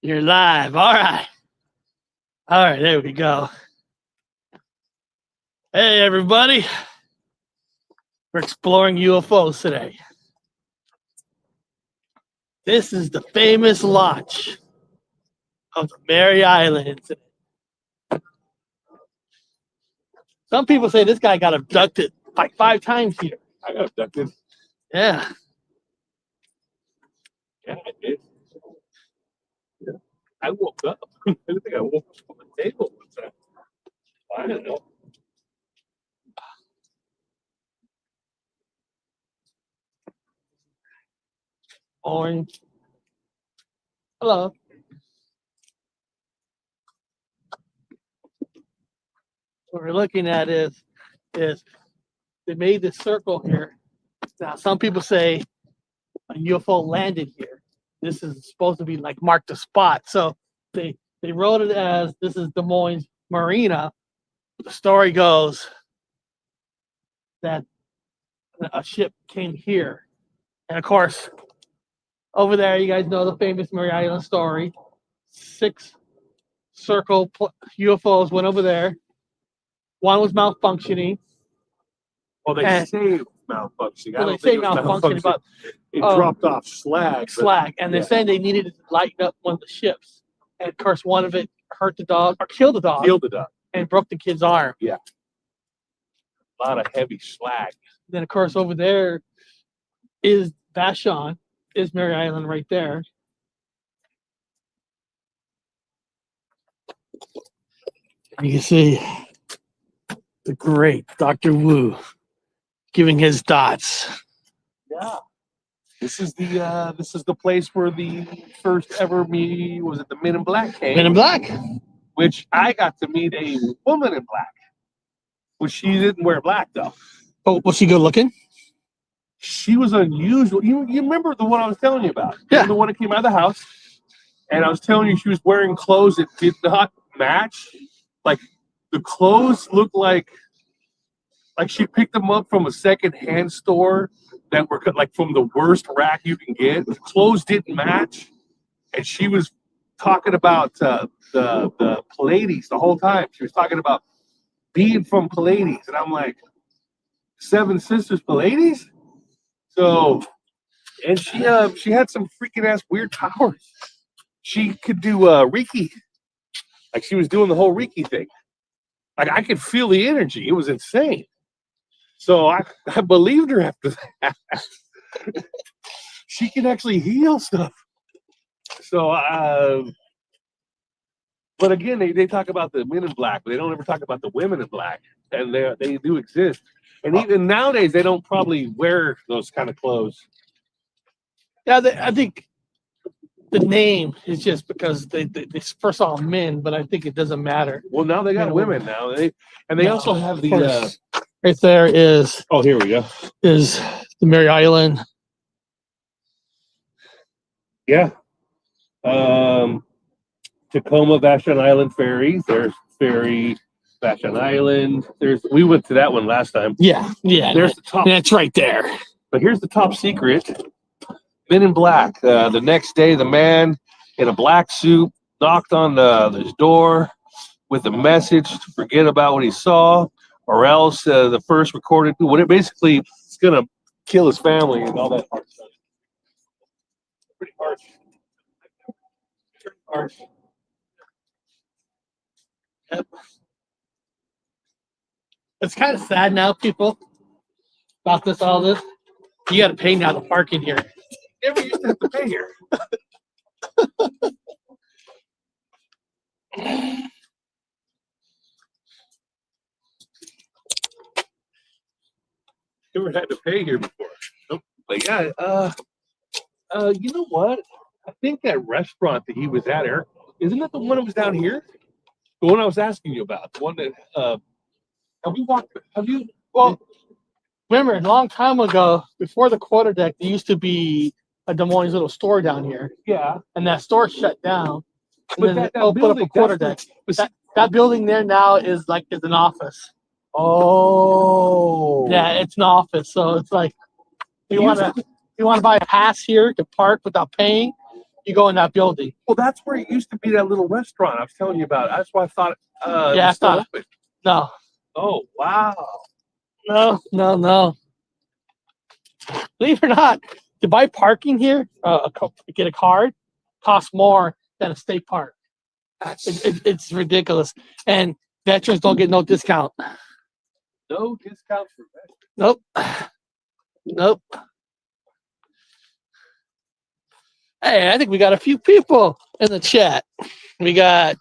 You're live. All right. All right, there we go. Hey, everybody. We're exploring UFOs today. This is the famous launch of the Mary Islands. Some people say this guy got abducted like 5 times here. I got abducted. Yeah. Yeah, I did. Yeah. I woke up. I think I woke up on the table one time. I don't know. Orange. Hello. What we're looking at is they made this circle here. Now, some people say a UFO landed here. This is supposed to be like mark the spot. So they wrote it as this is Des Moines Marina. The story goes that a ship came here. And of course, over there, you guys know the famous Mary Island story. 6 circle UFOs went over there. One was malfunctioning. Well, they say malfunctioning. Well, they say malfunctioning, but it dropped off slag. And they're saying they needed to lighten up one of the ships. And of course, one of it hurt the dog or killed the dog. And broke the kid's arm. Yeah. A lot of heavy slag. Then, of course, over there is Vashon, is Mary Island right there. You can see the great Dr. Wu giving his thoughts. Yeah. This is the place where the first ever the Men in Black came. Men in Black. Which I got to meet a woman in black. Which she didn't wear black though. Oh, was she good looking? She was unusual. You remember the one I was telling you about? Yeah. The one that came out of the house. And I was telling you she was wearing clothes that did not match. Like the clothes looked like she picked them up from a second-hand store that were like from the worst rack you can get. The clothes didn't match. And she was talking about the Pleiades the whole time. She was talking about being from Pleiades. And I'm like, 7 Sisters Pleiades? So, and she had some freaking ass weird powers. She could do Reiki. Like she was doing the whole Reiki thing. Like I could feel the energy. It was insane. So I believed her after that. She can actually heal stuff. So, but again, they talk about the Men in Black, but they don't ever talk about the women in black. And they do exist. And even nowadays, they don't probably wear those kind of clothes. Yeah, I think the name is just because they first saw men, but I think it doesn't matter. Well, now they got women now. They also have the right there is. Oh, here we go. Is the Mary Island? Yeah. Tacoma Vashon Island ferry. There's ferry Vashon Island. We went to that one last time. Yeah. There's the top. That's right there. But here's the top secret. Men in Black. The next day, the man in a black suit knocked on this door with a message to forget about what he saw, or else the first recorded when it basically it's gonna kill his family and all that hard stuff. Pretty harsh. Pretty harsh. Yep. It's kind of sad now, people, about all this. You got to pay now to park in here. Never used to have to pay here. Never had to pay here before. Nope. But yeah, you know what? I think that restaurant that he was at, Eric, isn't that the one that was down here? The one I was asking you about. The one that Well, remember, a long time ago, before the quarter deck, there used to be a Des Moines little store down here. Yeah. And that store shut down. And But then that they opened up a quarter deck. That building there now is an office. Oh. Yeah, it's an office. So it's like you want to buy a pass here to park without paying, you go in that building. Well, that's where it used to be, that little restaurant I was telling you about. That's why I thought it Yeah, was still I thought- open. No, Oh, wow. no. Believe it or not, to buy parking here, get a card, costs more than a state park. It's ridiculous, and veterans don't get no discount. No discounts for veterans. Nope. Hey, I think we got a few people in the chat. We got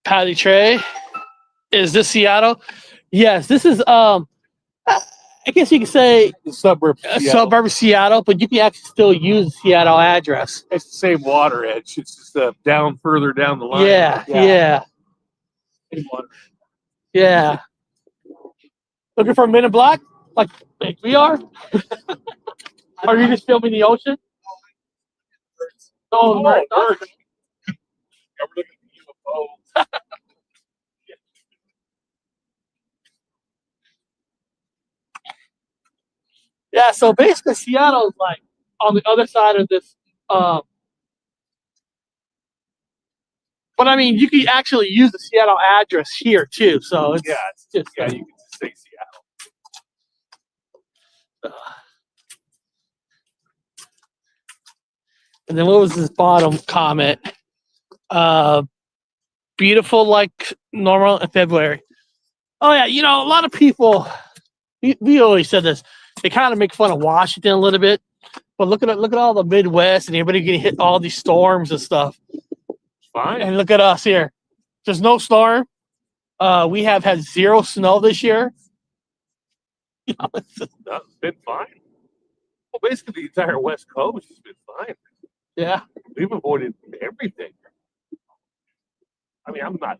Patty Trey. Is this Seattle? Yes, this is I guess you could say The suburb. a suburb of Seattle, but you can actually still use the Seattle address. It's the same water edge. It's just down further down the line. Yeah. Same water. Yeah. Looking for a Men in Black? Like we are? Or are you just filming the ocean? Oh, birds. birds. Yeah, we're looking at UFOs. Yeah, so basically Seattle's like on the other side of this. But I mean, you can actually use the Seattle address here too. So it's Yeah, just you can just say Seattle. And then what was this bottom comment? Beautiful like normal in February. Oh yeah, you know, a lot of people we always said this, they kind of make fun of Washington a little bit. But look at all the Midwest and everybody getting hit all these storms and stuff. Fine. And look at us here. There's no storm. We have had 0 snow this year. You know, it's just- It's been fine. Well, basically, the entire West Coast has been fine. yeah. We've avoided everything. I mean, I'm down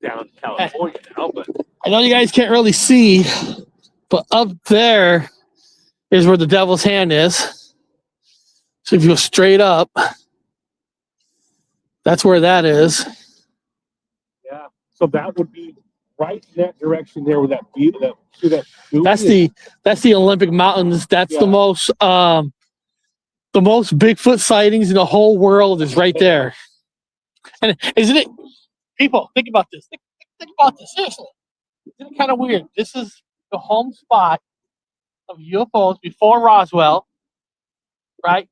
in California now, but I know you guys can't really see, but up there is where the devil's hand is. So if you go straight up, that's where that is. yeah. So that would be right in that direction there with that view. That's the Olympic Mountains. That's Yeah. the most Bigfoot sightings in the whole world is right there. And isn't it? People, think about this. Think about this. Seriously, isn't it kind of weird? This is the home spot of UFOs before Roswell, right?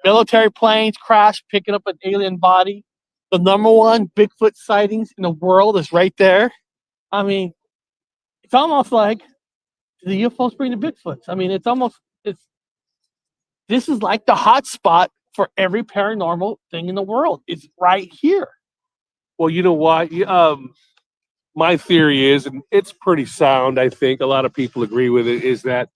Military planes crash, picking up an alien body. The number one Bigfoot sightings in the world is right there. I mean, it's almost like the UFOs bring the Bigfoots. I mean, this is like the hot spot for every paranormal thing in the world. It's right here. Well, you know what? My theory is, and it's pretty sound, I think a lot of people agree with it, is that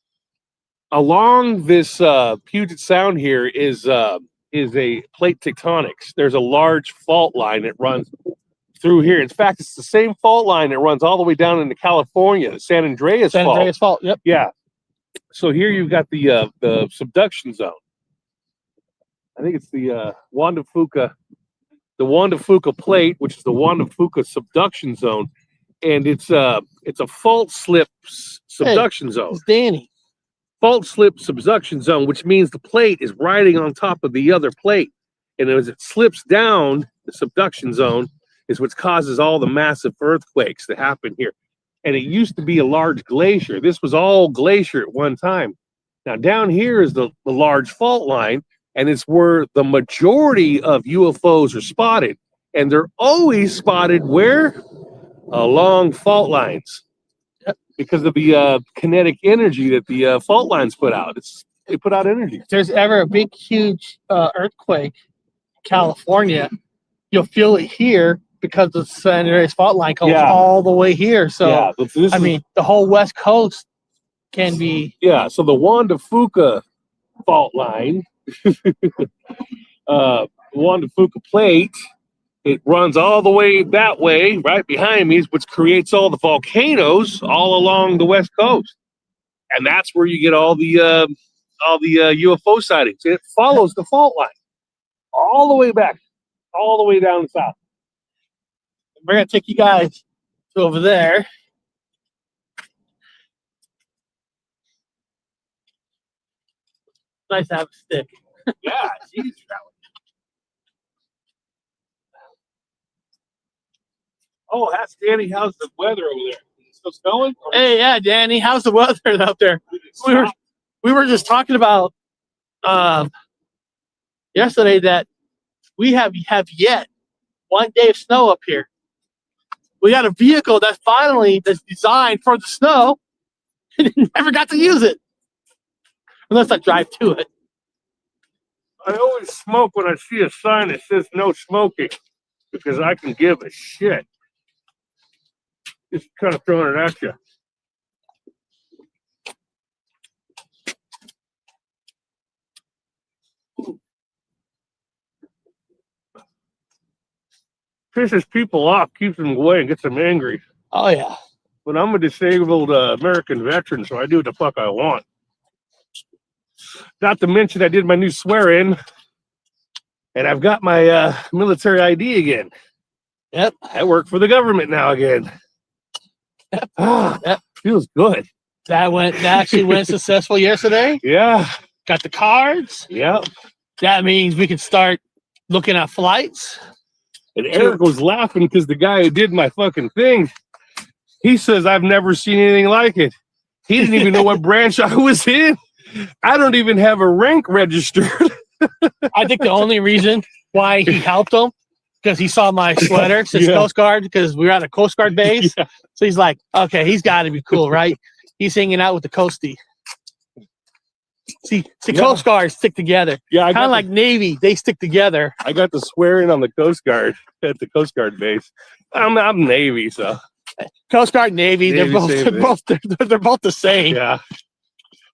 along this Puget Sound here is a plate tectonics. There's a large fault line that runs through here. In fact, it's the same fault line that runs all the way down into California, the San Andreas fault. Yep. Yeah. So here you've got the subduction zone. I think it's the Juan de Fuca plate, which is the Juan de Fuca subduction zone, and it's a fault slip subduction zone. It's Danny. Fault slip subduction zone, which means the plate is riding on top of the other plate, and as it slips down, the subduction zone is what causes all the massive earthquakes that happen here. And it used to be a large glacier. This was all glacier at one time. Now down here is the large fault line, and it's where the majority of UFOs are spotted. And they're always spotted where? Along fault lines. Yep. Because of the kinetic energy that the fault lines put out. They put out energy. If there's ever a big, huge earthquake in California, you'll feel it here because the San Andreas fault line goes all the way here. So, I mean, the whole West Coast can be. Yeah, so the Juan de Fuca fault line, Juan de Fuca plate, it runs all the way that way, right behind me, which creates all the volcanoes all along the West Coast. And that's where you get all the UFO sightings. It follows the fault line all the way back, all the way down south. We're going to take you guys to over there. Nice to have a stick. Yeah, geez, oh, ask Danny, how's the weather over there? Is it still snowing? Hey, yeah, Danny, how's the weather out there? We were just talking about yesterday that we have yet 1 day of snow up here. We got a vehicle that's designed for the snow, and never got to use it unless I drive to it. I always smoke when I see a sign that says no smoking because I can give a shit. Just kind of throwing it at you. Pisses people off, keeps them away, and gets them angry. Oh yeah. But I'm a disabled American veteran, so I do what the fuck I want. Not to mention, I did my new swear-in, and I've got my military ID again. Yep. I work for the government now again. Yep. That feels good. That actually went successful yesterday. Yeah. Got the cards. Yep. That means we can start looking at flights. And Eric was laughing because the guy who did my fucking thing, he says, I've never seen anything like it. He didn't even know what branch I was in. I don't even have a rank registered. I think the only reason why he helped him because he saw my sweater, says Yeah. Coast Guard, because we were at a Coast Guard base. Yeah. So he's like, okay, he's got to be cool, right? He's hanging out with the Coastie. See, Yeah. Coast Guard stick together. Yeah, Kind of like Navy, they stick together. I got to swear in on the Coast Guard at the Coast Guard base. I'm Navy, so Coast Guard, Navy, Navy, they're both the same. yeah,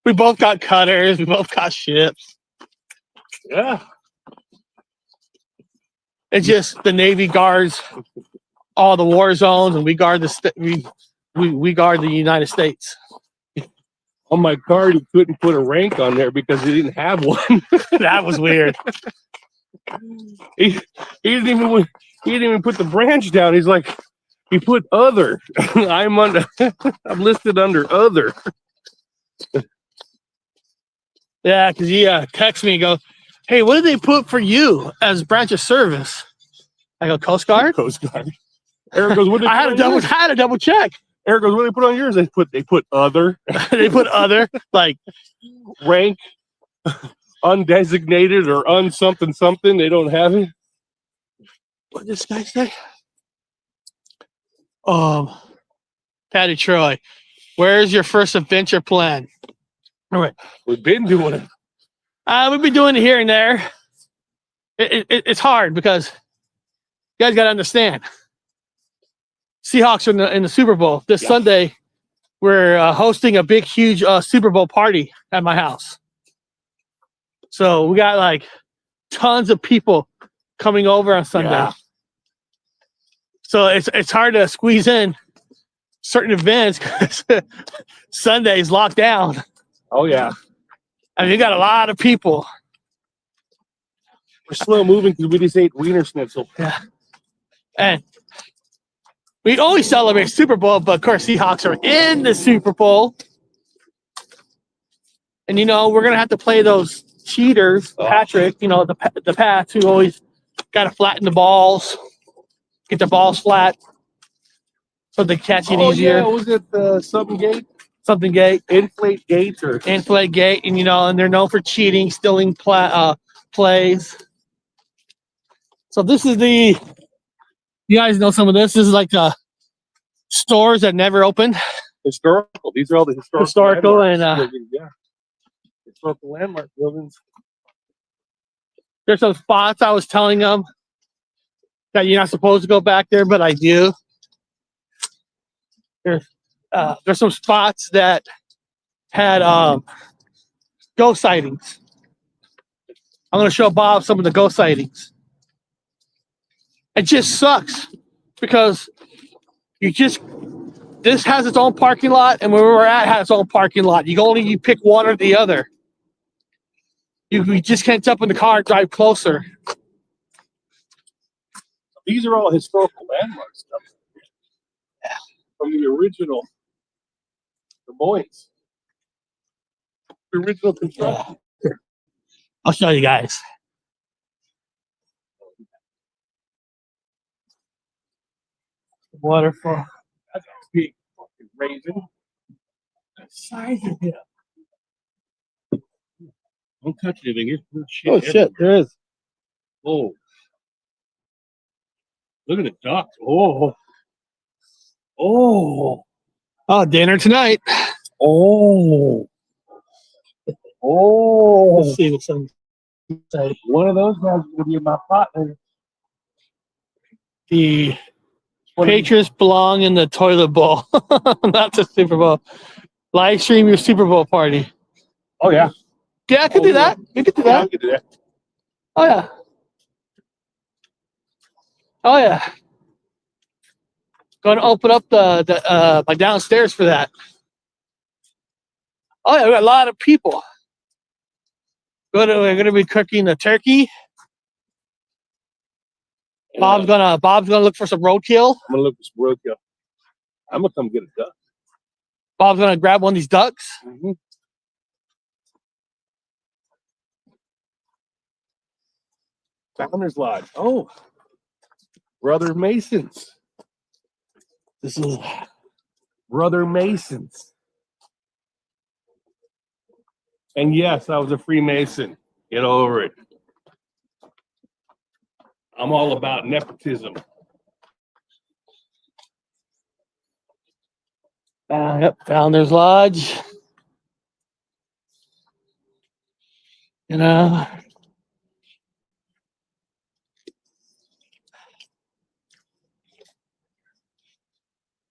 We both got cutters. We both got ships. yeah. It's just the Navy guards all the war zones, and we guard we guard the United States. On my card, he couldn't put a rank on there because he didn't have one. That was weird. He didn't even put the branch down. He's like, he put other. I'm listed under other. Yeah, because he texted me and go, hey, what did they put for you as branch of service? I go, Coast Guard? Coast Guard. Eric goes, what did I had to double check. Eric goes, what did they put on yours? They put other. They put other, like Rank, undesignated or something. They don't have it. what did this guy say? Patty Troy, where's your first adventure plan? All right. We've been doing it. We've been doing it here and there. It's hard because you guys got to understand. Seahawks are in the Super Bowl. This Sunday, we're hosting a big, huge Super Bowl party at my house. So we got like tons of people coming over on Sunday. Yeah. So it's hard to squeeze in certain events because Sunday's locked down. Oh yeah. I mean, you got a lot of people. We're slow moving because we just ate Wiener Schnitzel. Yeah. And we always celebrate Super Bowl, but of course, Seahawks are in the Super Bowl. And, you know, we're going to have to play those cheaters, Patrick, you know, the Pats who always got to flatten the balls, get the balls flat so they catch it easier. Yeah, was it something gate? Something gate. Inflate gate or Inflate gate. And, you know, and they're known for cheating, stealing plays. So this is you guys know some of this. This is like stores that never opened. historical. These are all the Historical landmarks. and Buildings, yeah. Historical landmark buildings. There's some spots I was telling them that you're not supposed to go back there, but I do. There's some spots that had ghost sightings. I'm going to show Bob some of the ghost sightings. It just sucks because this has its own parking lot, and where we're at has its own parking lot. You pick one or the other. You just can't jump in the car and drive closer. These are all historical landmark stuff from the original Des Moines. The original construction. I'll show you guys. Waterfall. That's a big fucking raisin. The size of him. Don't touch anything here. Oh shit, there is. Oh. Look at the ducks. Oh. Oh. Oh, dinner tonight. Oh. Oh. Let's see what some say. One of those guys is going to be in my pot later. The Patriots belong in the toilet bowl, not the Super Bowl. Live stream your Super Bowl party. Oh, yeah. Yeah, I could do that. We could do Yeah, I that. could do that. Oh yeah. Oh yeah. Going to open up the my downstairs for that. Oh yeah, we got a lot of people. We're gonna be cooking a turkey. Bob's gonna look for some roadkill. I'm going to look for some roadkill. I'm going to come get a duck. Bob's gonna grab one of these ducks. Mm-hmm. Founders Lodge. Oh. Brother Masons. This is Brother Masons. And yes, I was a Freemason. Get over it. I'm all about nepotism. yep, Founders Lodge. You know.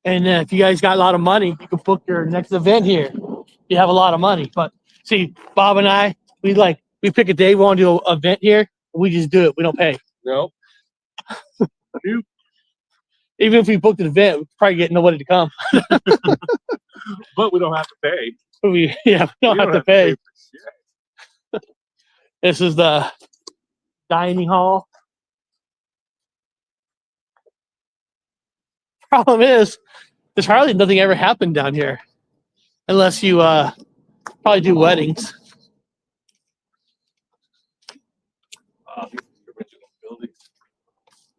And if you guys got a lot of money, you can book your next event here. You have a lot of money. But see, Bob and I, we pick a day, we want to do an event here. We just do it. We don't pay. No. Even if we booked an event, we'd probably get nobody to come. But we don't have to pay. we don't have to pay. For shit. This is the dining hall. Problem is, there's hardly nothing ever happened down here. Unless you probably do weddings. These original buildings.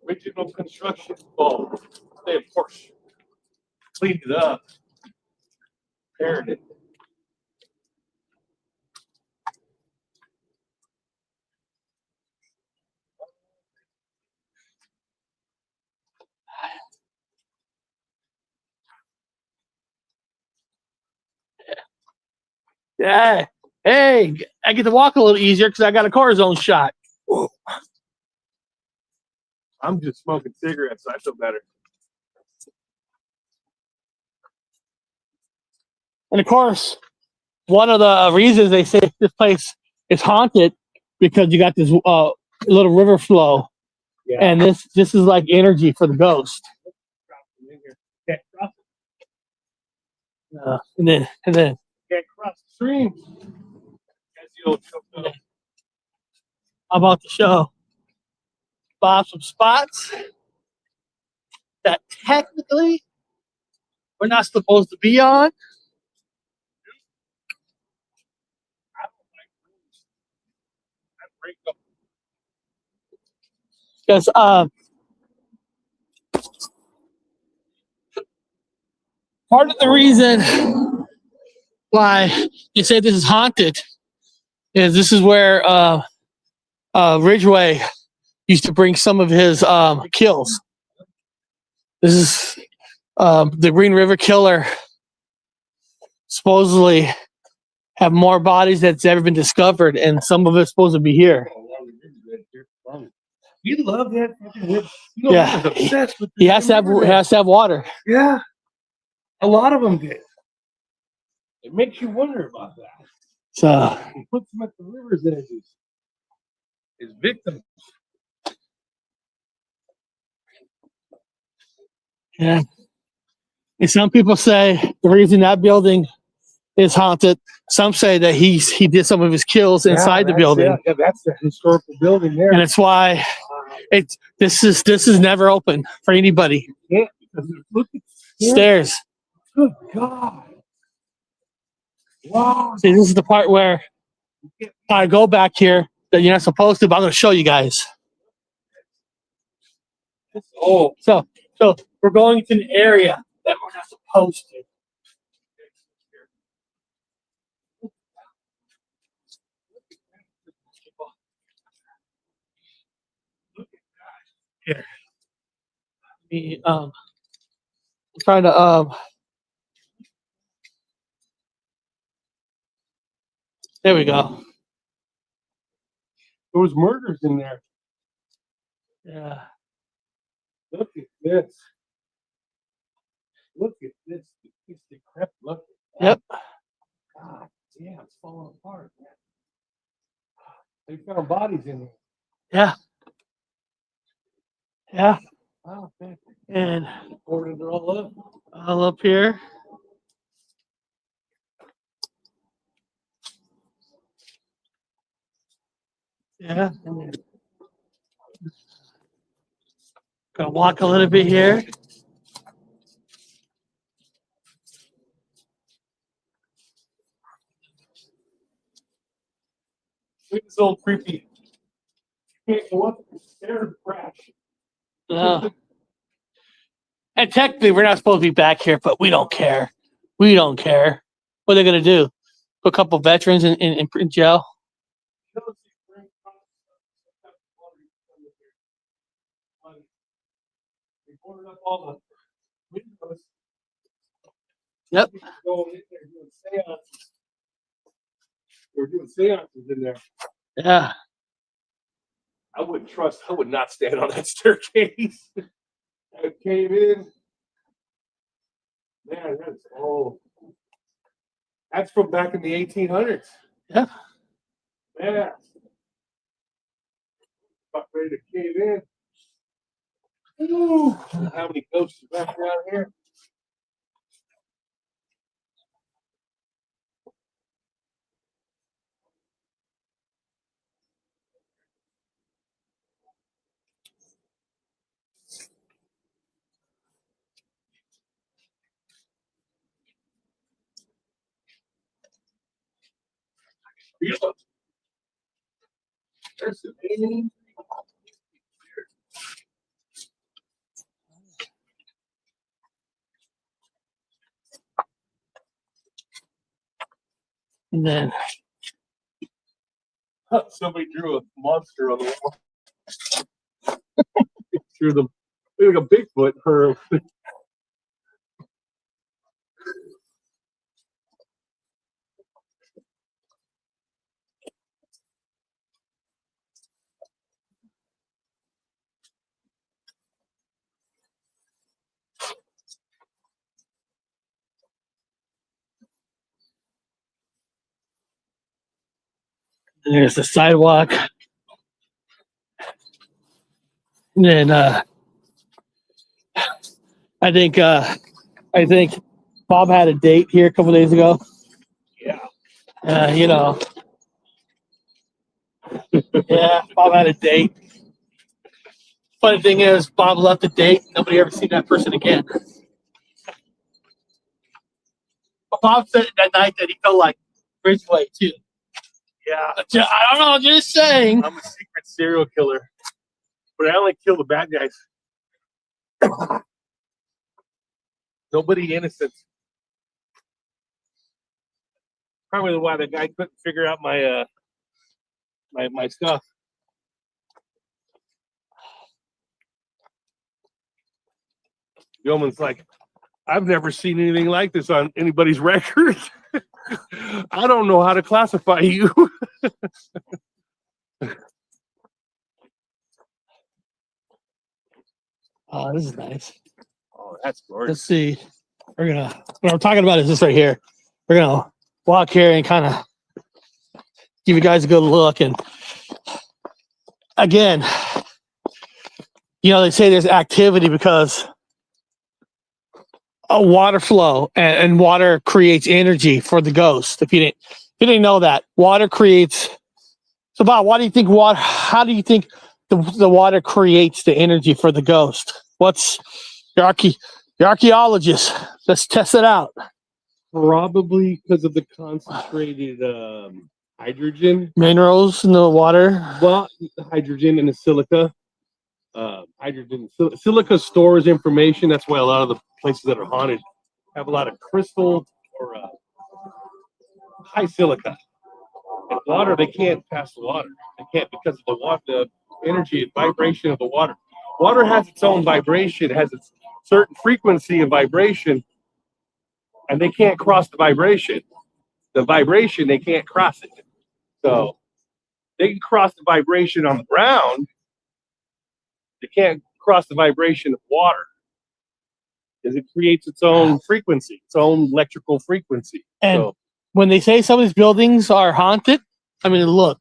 Original construction. Oh, they of course cleaned it up. Repaired it. Yeah. Hey, I get to walk a little easier because I got a cortisone shot. I'm just smoking cigarettes, so I feel better. And of course, one of the reasons they say this place is haunted because you got this little river flow, Yeah. and this is like energy for the ghost. And then Can't cross the stream. That's the old joke, though. I'm about to show Bob some spots that technically we're not supposed to be on. Because part of the reason why you say this is haunted is this is where Ridgway used to bring some of his kills. This is the Green River Killer supposedly have more bodies that's ever been discovered, and some of it's supposed to be here. You love that. Yeah. Obsessed with He has to have water. Yeah. A lot of them did. It makes you wonder about that. So He puts them at the river's edges. His victims. yeah. And some people say the reason that building is haunted. Some say that he did some of his kills inside the building, Yeah, that's the historical building there. and it's why this is never open for anybody. Yeah, because look at Stairs. Good God. Wow. See, this is the part where I go back here. that you're not supposed to, but I'm going to show you guys. Oh, So we're going to an area that we're not supposed to. Here. I'm trying to there we go. there was murders in there. Yeah. Look at this. Look at this. It's decrepit. Look at that. Yep. God damn, it's falling apart, man. They found bodies in there. Yeah. Yeah. Oh, man. And Ordered it all up. all up here. Yeah. And then gonna walk a little bit here. Look at this old creepy. You can't go up and stare and crash. And technically, we're not supposed to be back here, but we don't care. We don't care. What are they gonna do? Put a couple veterans in jail? They boarded up all the windows. Yep. Going in there doing seances. They were doing seances in there. Yeah. I would not stand on that staircase. I came in. Man, that's from back in the 1800s. Yeah. Man. About ready to cave in. Ooh, how many ghosts are back around here? There's the name. And then Somebody drew a monster on the wall. Drew them like a Bigfoot or there's the sidewalk. And then I think Bob had a date here a couple days ago. yeah. You know. Yeah, Bob had a date. Funny thing is, Bob left the date. Nobody ever seen that person again. But Bob said that night that he felt like Bridgeway too. Yeah. I don't know. Just saying. I'm a secret serial killer, but I only kill the bad guys. Nobody innocent. Probably why the guy couldn't figure out my my stuff. Yeoman's like, I've never seen anything like this on anybody's record. I don't know how to classify you. Oh, this is nice. Oh, that's gorgeous. Let's see. What we're talking about is this right here. We're gonna walk here and kind of give you guys a good look. And again, you know, they say there's activity because a water flow and water creates energy for the ghost. If you didn't know that, water creates. So Bob, how do you think the water creates the energy for the ghost? What's your archaeologist? Let's test it out. Probably because of the concentrated hydrogen. Minerals in the water. Well, the hydrogen and the silica. Silica stores information. That's why a lot of the places that are haunted have a lot of crystal or high silica. And water, they can't pass the water. They can't because of the water, the energy and vibration of the water. Water has its own vibration, has its certain frequency of vibration, and they can't cross the vibration. The vibration, they can't cross it. So they can cross the vibration on the ground. They can't cross the vibration of water because it creates its own frequency, its own electrical frequency. And so, when they say some of these buildings are haunted, I mean, look,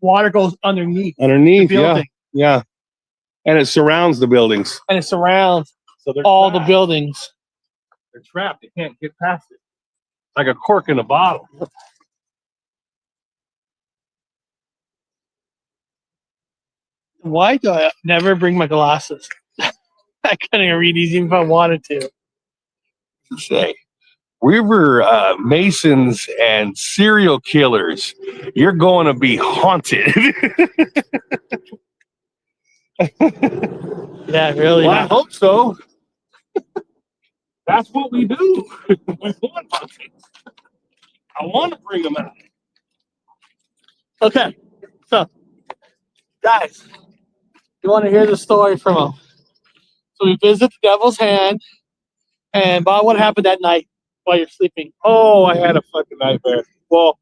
water goes underneath the building. yeah. And it surrounds the buildings. And it surrounds So they're all trapped. the buildings. They're trapped. They can't get past it. Like a cork in a bottle. Why do I never bring my glasses? I couldn't even read these even if I wanted to. Say, we were Masons and serial killers. You're going to be haunted. Yeah, really. Well, I hope so. That's what we do. We want haunted. I want to bring them out. Okay, so guys, you want to hear the story from him? So we visit the Devil's Hand, and Bob, what happened that night while you're sleeping? Oh, I had a fucking nightmare. Well,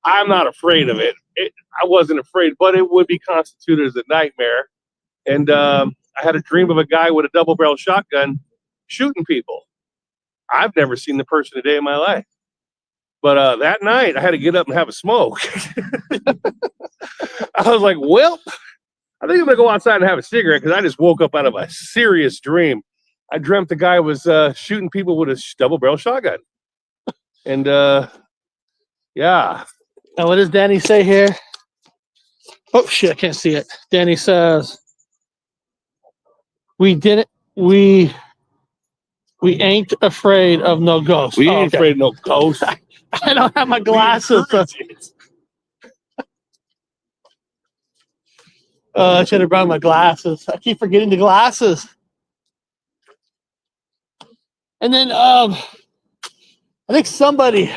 I'm not afraid of it. I wasn't afraid, but it would be constituted as a nightmare. And I had a dream of a guy with a double-barrel shotgun shooting people. I've never seen the person a day in my life. But that night, I had to get up and have a smoke. I was like, well, I think I'm going to go outside and have a cigarette because I just woke up out of a serious dream. I dreamt the guy was shooting people with a double-barrel shotgun. And, yeah. And what does Danny say here? Oh, shit, I can't see it. Danny says, we ain't afraid of no ghosts. We ain't afraid of no ghosts. I don't have my glasses. I should have brought my glasses. I keep forgetting the glasses. And then I think somebody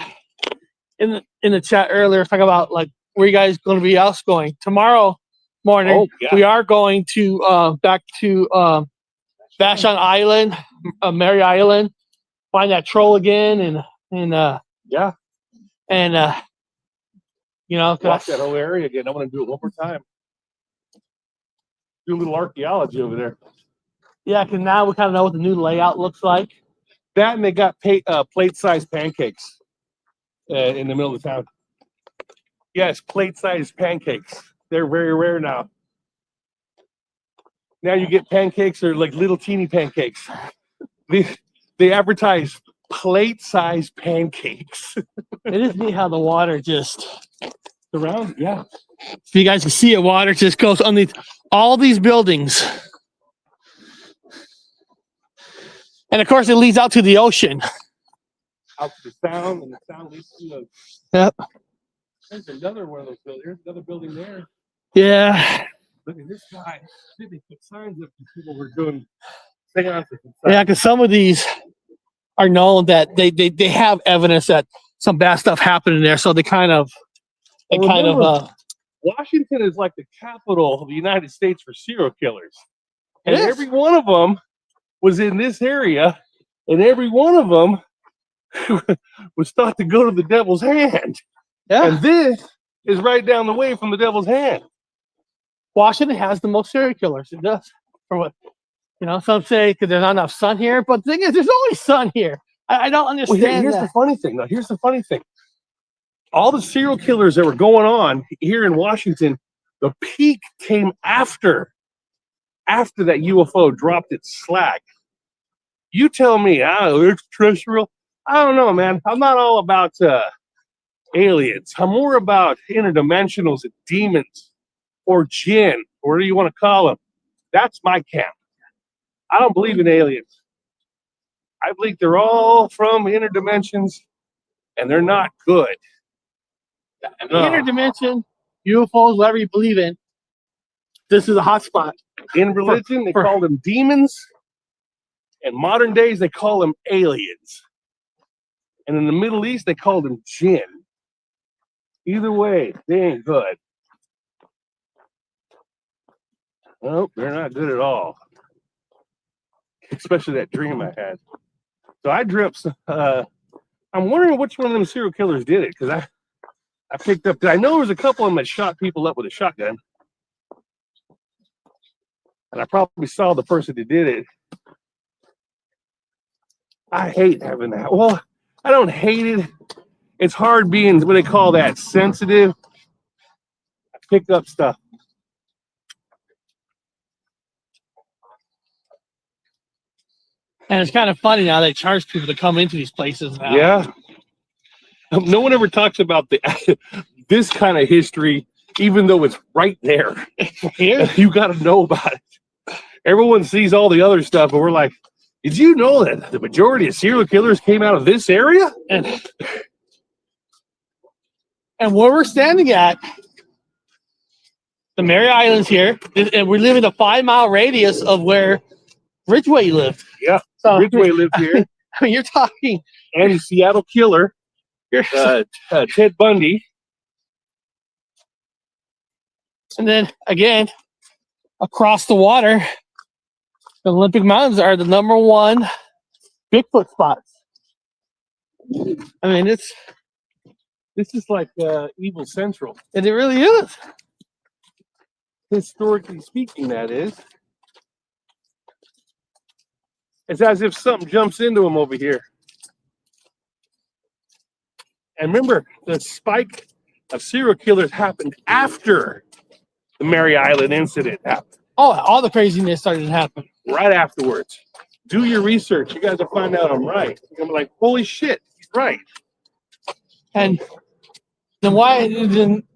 in the chat earlier talking about like where you guys going to be else going tomorrow morning. Oh, yeah. We are going to back to Vashon Island, Mary Island, find that troll again, and Yeah. and Watch that whole area again. I want to do it one more time. Do a little archaeology over there. yeah, because now we kind of know what the new layout looks like. That and they got plate-sized pancakes in the middle of the town. Yes, plate-sized pancakes. They're very rare now. Now you get pancakes that are like little teeny pancakes. They advertise plate-sized pancakes. It is neat how the water just Around, yeah. if you guys can see it, water just goes underneath all these buildings. And of course, it leads out to the ocean. Out to the sound, and the sound leads to the. Yep. There's another one of those buildings. There's another building there. Yeah. Look at this guy. They put signs up to people who are doing seances. Yeah, because some of these are known that they have evidence that some bad stuff happened in there, so they kind of Washington is like the capital of the United States for serial killers. It And is. every one of them was in this area, and every one of them was thought to go to the devil's hand. yeah. And this is right down the way from the devil's hand. Washington has the most serial killers. It does. For what some say because there's not enough sun here, but the thing is, there's always sun here. I don't Well, understand here's that. the funny thing. Now, here's the funny thing. All the serial killers that were going on here in Washington, the peak came after that UFO dropped its slack. You tell me, extraterrestrial? I don't know, man. I'm not all about aliens. I'm more about interdimensionals and demons or jinn, or whatever you want to call them. That's my camp. I don't believe in aliens. I believe they're all from interdimensions, and they're not good. I mean, interdimension, UFOs, whatever you believe in, this is a hot spot. In religion, they call them demons. In modern days, they call them aliens. And in the Middle East, they call them jinn. Either way, they ain't good. Nope, they're not good at all. Especially that dream I had. So I dreamt, I'm wondering which one of them serial killers did it, because I picked up, I know there was a couple of them that shot people up with a shotgun. And I probably saw the person that did it. I hate having that. Well, I don't hate it. It's hard being, what they call that, sensitive. I pick up stuff. And it's kind of funny now they charge people to come into these places now. Yeah. No one ever talks about this kind of history, even though it's right there. Here? You got to know about it. Everyone sees all the other stuff, but we're like, did you know that the majority of serial killers came out of this area? And where we're standing at, the Mary Islands here, and we live in a 5-mile radius of where Ridgway lived. Yeah, so Ridgway lived here. I mean, you're talking. And Seattle Killer, Ted Bundy. And then, again, across the water, the Olympic Mountains are the #1 Bigfoot spots. I mean, this is like Evil Central. And it really is. Historically speaking, that is. It's as if something jumps into them over here. And remember, the spike of serial killers happened after the Mary Island incident happened. Oh, all the craziness started to happen. Right afterwards. Do your research. You guys will find out I'm right. You're gonna be like, holy shit, he's right. And then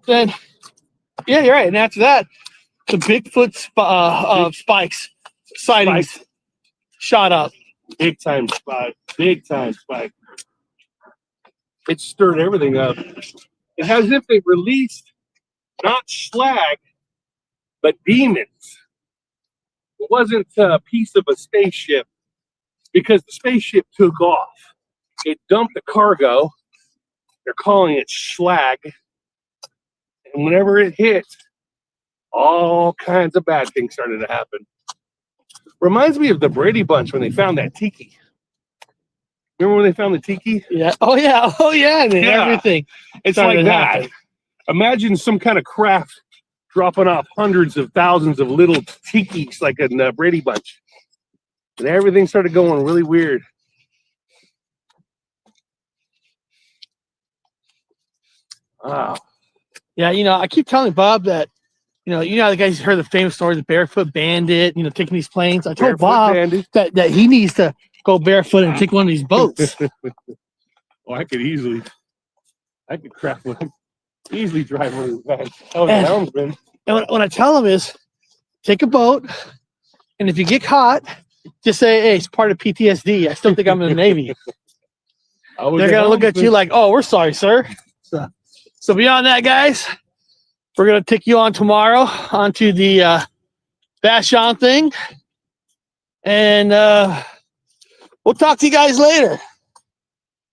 then yeah, you're right. And after that, the Bigfoot spikes, sightings shot up. Big time spike. Big time spike. It stirred everything up. It's as if they released not slag, but demons. It wasn't a piece of a spaceship because the spaceship took off. It dumped the cargo. They're calling it slag. And whenever it hit, all kinds of bad things started to happen. Reminds me of the Brady Bunch when they found that tiki. Remember when they found the tiki? Yeah. Oh, yeah. Oh, yeah. And everything. It's like that. Imagine some kind of craft dropping off hundreds of thousands of little tikis like a Brady Bunch. And everything started going really weird. Wow. Yeah, I keep telling Bob that, how the guys heard the famous story, the barefoot bandit, taking these planes. I told Bob that he needs to go barefoot and take one of these boats. Oh, I could craft one. Easily drive one of these bags. Oh, and what I tell him is, take a boat, and if you get caught, just say, hey, it's part of PTSD. I still think I'm in the Navy. They're going to look at you like, oh, we're sorry, sir. So beyond that, guys, we're going to take you on tomorrow onto the Vashon thing. And we'll talk to you guys later.